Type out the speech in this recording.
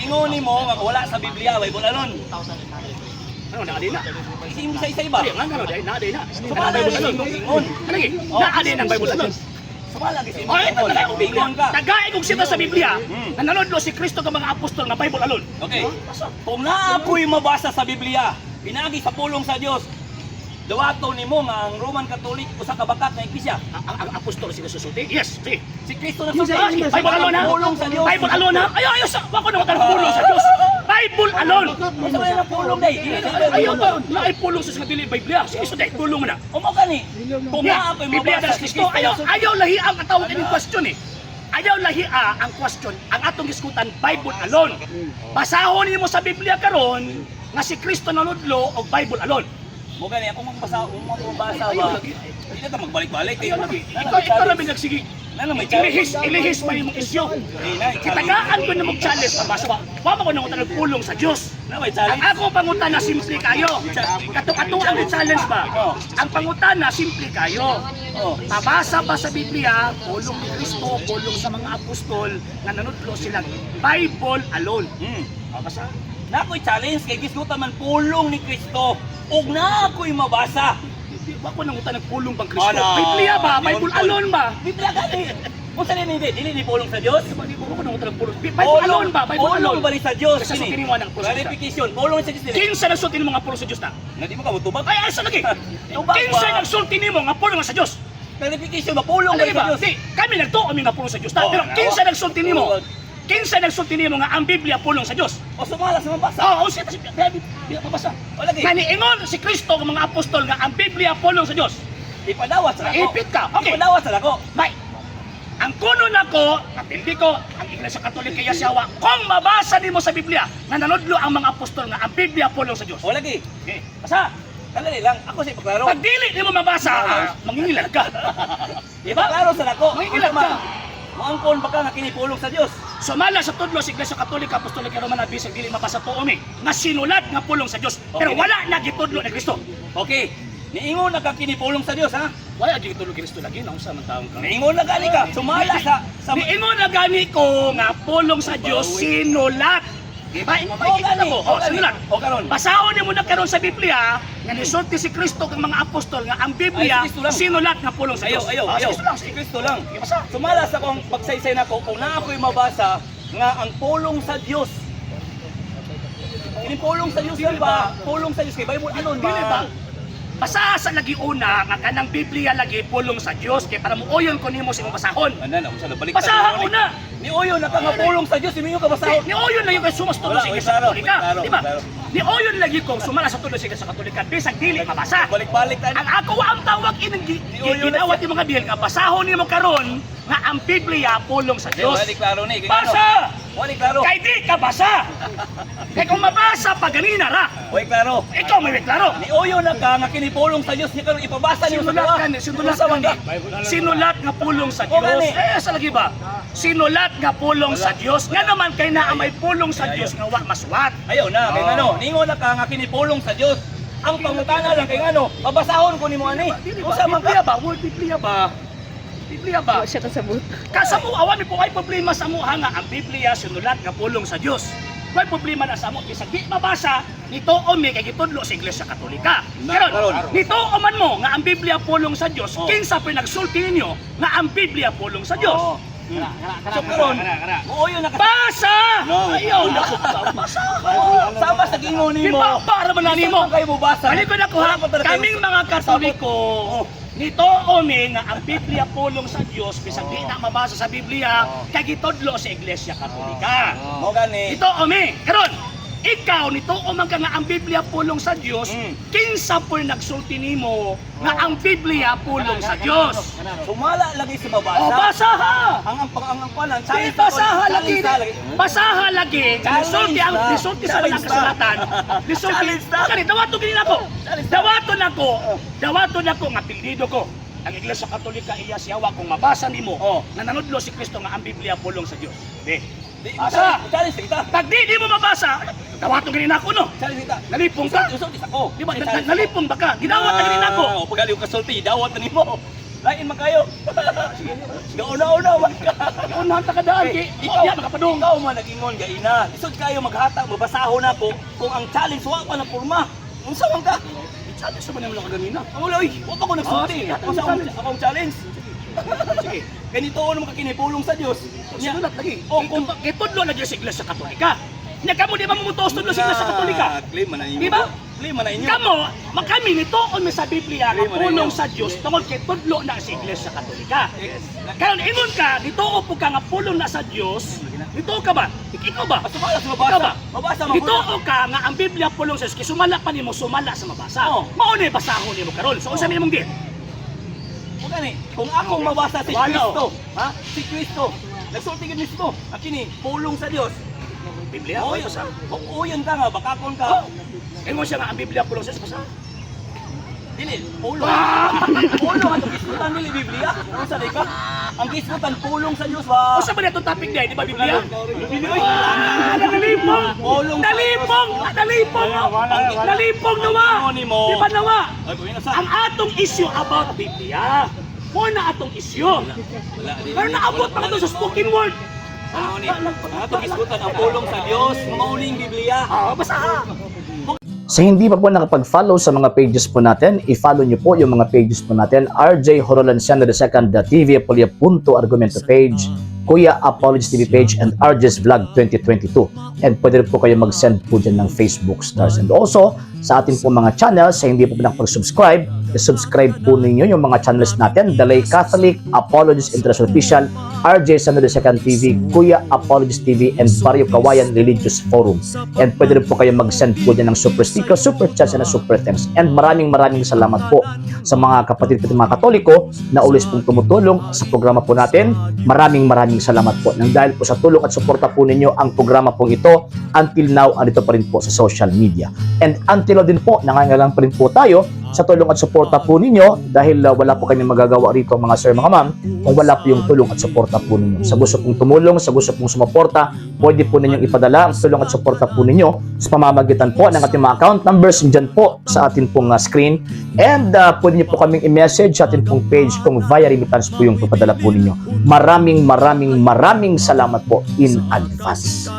ingon nimo nga wala sa Biblia, Bible alone. Ano na adi na? Isim sa isa iba. Nga ano dai na adi na. Sumala lagi ingon. Ano lagi? Na adi nang Bible alone. Sumala lagi Oh, ito ingon. na Ingon ka. Tagay kog sita sa Biblia. Nanalodlo si Kristo nga mga apostol nga Bible alone. Okay. Kung naapoy mabasa sa Biblia, pinagi sa pulong sa Dios. Dawato nimo nga ang Roman Catholic usa ka bakat nga iglesia. Ang apostol sila susulti? Yes, si. Si Kristo na Bible alone na. pulong sa Dios. Bible alone na. Ayo sa wako na matang pulong sa Dios. Bible alone. Unsa man na pulong day? Ayo to, na ay pulong sa dili Biblia. Sige so dai pulong na. Umo ka ni. Kung Yeah, naapoy Biblia mabasa das Kristo. Ayaw lahi ang katawag ining question eh. Ayaw lahi ang question. Ang atong iskutan Bible alone. Basahon nimo sa Biblia karon nga si Kristo nanudlo og Bible alone. mo gani ako magbasa ba. Hindi na ta magbalik-balik eh. Ayaw lagi. Ikaw lang nagsige. Nano may Ilihis pa yung isyo. Kitagaan ko na mag-challenge ang basa. Wama ko nang utanag pulong sa Diyos. Na may Ang challenge. ako pangutana simple kayo. Kato-kato ang challenge ba? Ang pangutana simple kayo. Oh. Mabasa ba sa Biblia, pulong ni Kristo, pulong sa mga apostol, na nanudlo silang Bible alone? Mabasa? Na ako'y challenge kay gisgutan man pulong ni Kristo. Ug na ako'y mabasa. Wako nang utanag pulong bang Kristo? Ano? Biblia ba? Bible alone ba? Biblia gani. Kung saan hindi, dili ni pulong sa Dios. Wako nang utanag pulong. Bible alone ba? Bible alone. Pulong ba ni sa Dios? Kasi sa kiniwa ng pulong sa Diyos. Clarification, pulong sa Dios dili. Kinsa nagsulti nimo nga pulong sa Diyos na? Na di mo ka mutubag. Ay, asa lagi? Tubag Kinsa ba? nagsulti nimo nga pulong sa Diyos? Clarification ba pulong ba Ano sa ba? Dios? Si, kami nagtuo kami nga pulong sa Diyos. Oh, Pero ano? kinsa nagsulti nimo? Kinsa nagsulti nimo nga ang Biblia pulong sa Diyos? O sumala sa mabasa. Oo, siya si Biblia mabasa. O lagi. Kaniingon si Kristo ng mga apostol nga ang Biblia pulong sa Diyos. Ipadawat sa ako. Ipit ka. Okay. Ipadawat sa ako. May, ang kuno nako, natindi ko, ang Iglesia Katolik kay Yasyawa, kung mabasa nimo sa Biblia, na nanudlo ang mga apostol nga ang Biblia pulong sa Diyos. O lagi. Okay, basa. Kalali lang. Ako sa ipaklaro. Pag dili nimo mabasa, mangingilag ka. Diba? Ipaklaro sa ako. Mangingilag ka. Muangkon ba ka nga kinipulong sa Dios? Sumala sa tudlo sa Iglesia Katolika Apostolika Romana bisag dili mabasa tuo mi nga sinulat nga pulong sa Dios pero Okay. wala na gitudlo ni Kristo. Okay. Niingon na ka kinipulong sa Dios ha? Wala gitudlo ni Kristo lagi na unsa man taong ka. Niingon na gani ka. Sumala sa Niingon na gani ko nga pulong sa Dios sinulat. Diba? O gani. Oh, sinulat. O karon. Basahon nimo na karon sa Biblia nga nisulti si Kristo kang mga apostol nga ang Biblia Ay, si Kristo lang. sinulat nga pulong sa Ayaw, Dios. ayaw, Ah, ayaw. si Kristo lang. Si Kristo lang. Sige, basa. Sumala sa kong pagsaysay nako kung na ako'y mabasa nga ang pulong sa Dios. Ini pulong sa Dios yan ba? Pulong sa Dios kay Bible alone Dili ba? ba? Basa sa lagi una nga kanang Biblia lagi pulong sa Dios kay para muoyon ko nimo sa imong basahon. Ano na, usa na balik. Basahan una. Ni oyo na ka nga pulong sa Dios, hindi ka basahon. Ni oyon lang yung sumas tulo Wala, sa may Iglesia klaro, Katolika, may klaro, di ba? may klaro. Ni oyon lagi kong sumala sa tulo sa Iglesia Katolika bisag dili mabasa. Balik-balik tayo. Ang ako ang tawag inang oyon na ginawat yung mga dihel nga basahon nimo karon nga ang Biblia pulong sa Dios. Wala klaro ni. Basa! Wala klaro. Kay di ka basa. Kay kung mabasa pa ganina ra. Wala klaro. Ikaw may klaro. Ni oyo na ka nga kinipulong sa Dios, ni karon ipabasa niyo sa Sinulat duwa. ka ni, sinulat Unsa ka man ni. ka? Sinulat nga pulong sa O, Dios. gani. Sa lagi ba? Sinulat nga pulong sa Dios. Nga naman kay naa may pulong sa Dios nga wa maswat. Ayaw na, kay Oh. ano, ningon na ka nga kinipulong sa Dios. Ang pangutana lang kay ano, babasahon ko nimo ani. Dili ba? Unsa man Biblia ka? ba? Word Biblia ba? Biblia ba? Siya kasabot. Kasamo awan mi po ay problema sa mo nga ang Biblia sinulat nga pulong sa Dios. May problema na sa mo bisag di mabasa nito o mi kay gitudlo sa Iglesia Katolika. Karon. Karon nito o man mo nga ang Biblia pulong sa Dios, Oh. kinsa pinagsulti ninyo nga ang Biblia pulong sa Dios? Oo. So karon, mooyo na ka. Basa! No. Ayaw na ko basa. Sama sa gingon Di nimo. ba para man na nimo? Kayo mo basa. Halikod ako ha, Wala pa talaga kaming kayo- mga Katoliko, Oh. nito omi nga ang Biblia pulong sa Dios bisag di na mabasa sa Biblia kay gitudlo sa Iglesia Katolika. Mo gani. Ito omi, karon ikaw nito man ka nga ang Biblia pulong sa Dios, kinsa po nagsulti nimo nga ang Biblia pulong sa Dios? Sumala lagi sa O mabasa. basa ha. Ang panan, Di basaha lagi. Basaha lagi. Nisulti ang Challenge na. nisulti sa walang Challenge na. kasulatan. Nisulti. Challenge na. Kani dawato gini nako. Challenge na. Dawato nako nga pildido ko. Ang Iglesia Katolika iya siyawa kung mabasa nimo na nanudlo si Kristo nga ang Biblia pulong sa Dios. Di. Basa. Challenge kita. Pag di mo mabasa, dawato gini nako no. Challenge kita. Nalipong ka. Usod ako. Di ba nalipong ba ka? Gidawat na gini nako. O pag aliw ka sulti, dawat na nimo. Lain man kayo. Gauna-una man ka. Unahan ta kadaan kay Ikaw, makapadung. ikaw man nag-ingon ga ina. Isod kayo maghata, mabasahon ako kung ang challenge wa pa na porma. Unsa man ka? Sabi sa man lang ganina. Ang ulo, wa pa ko nagsulti. sige, Unsa akong challenge? Sige. Ganito ano makakinipulong sa Dios. Sinulat lagi. Oh, Kung kitudlo na gyud sa Iglesia Katolika. Nya kamo di ba mumutos tudlo sa Iglesia Katolika? Claim man na inyo. Di ba? Claim man na inyo. Kamo, makami nituon mi sa Biblia nga Di man pulong ninyo. sa Dios tungod kay tudlo na sa Iglesia Katolika. Yes. Karon ingon ka, dituo po ka nga pulong na sa Dios. Dituo ka ba? Ikaw ba? Mabasa sa Ikaw mabasa. ba? Mabasa man. Dituo ka nga ang Biblia pulong sa Dios. Kay sumala pa nimo sumala sa mabasa. Oo. Mao ni basahon nimo karon. So unsa imong git? O gani, kung akong mabasa si Wala. Kristo, ha? Si Kristo. Nagsulti gid mismo. Ang kini pulong sa Dios. Biblia Oo, o basa. uyan ka nga, bakakon ka. Ingon siya nga ang Biblia pulong sa Dios basa. Dili, pulong. Ah! Pulong ang gisgutan dili Biblia. Unsa di ka? Ang gisgutan pulong sa Dios ba? Unsa ba na itong topic day, di ba Biblia? Biblia. Nalipong! Pulong. Nalipong! Nalipong! Nalipong nawa! Ano mo? Di ba nawa? Ay, buhay na sa. Ang atong issue about Biblia. Mo na atong issue. Wala, di- Pero naabot pa ito sa spoken word. Ano ni? Ang atong gisgutan ang pulong sa Dios, mauling Biblia. Basta ha. Sa hindi pa po nakapag-follow sa mga pages po natin, i-follow nyo po yung mga pages po natin, RJ Horolanciano II TV Apolia Punto Argumento page, Kuya Apologies TV page, and RJ's Vlog 2022. And pwede rin po kayo mag-send po dyan ng Facebook stars. And also, sa ating po mga channels, sa hindi po nakapag-subscribe, i-subscribe po ninyo yung mga channels natin, The Lay Catholic, Apologies International Official, RJ Sano II TV, Kuya Apologies TV, and Barrio Kawayan Religious Forum. And pwede rin po kayo mag-send po dyan ng super sticker, super chats, and super thanks. And maraming salamat po sa mga kapatid ko mga Katoliko na always pong tumutulong sa programa po natin. Maraming salamat po. Nang dahil po sa tulong at suporta po ninyo, ang programa pong ito, until now, andito pa rin po sa social media. And until now din po, nangangailangan pa rin po tayo sa tulong at suporta po ninyo dahil wala po kami magagawa rito mga sir, mga ma'am, kung wala po yung tulong at suporta po ninyo. Sa gusto pong tumulong, sa gusto pong sumuporta, pwede po ninyong ipadala ang tulong at suporta po ninyo sa pamamagitan po ng ating mga account numbers dyan po sa ating pong screen. And pwede nyo po kaming i-message sa ating pong page kung via remittance po yung ipadala po ninyo. Maraming salamat po in advance.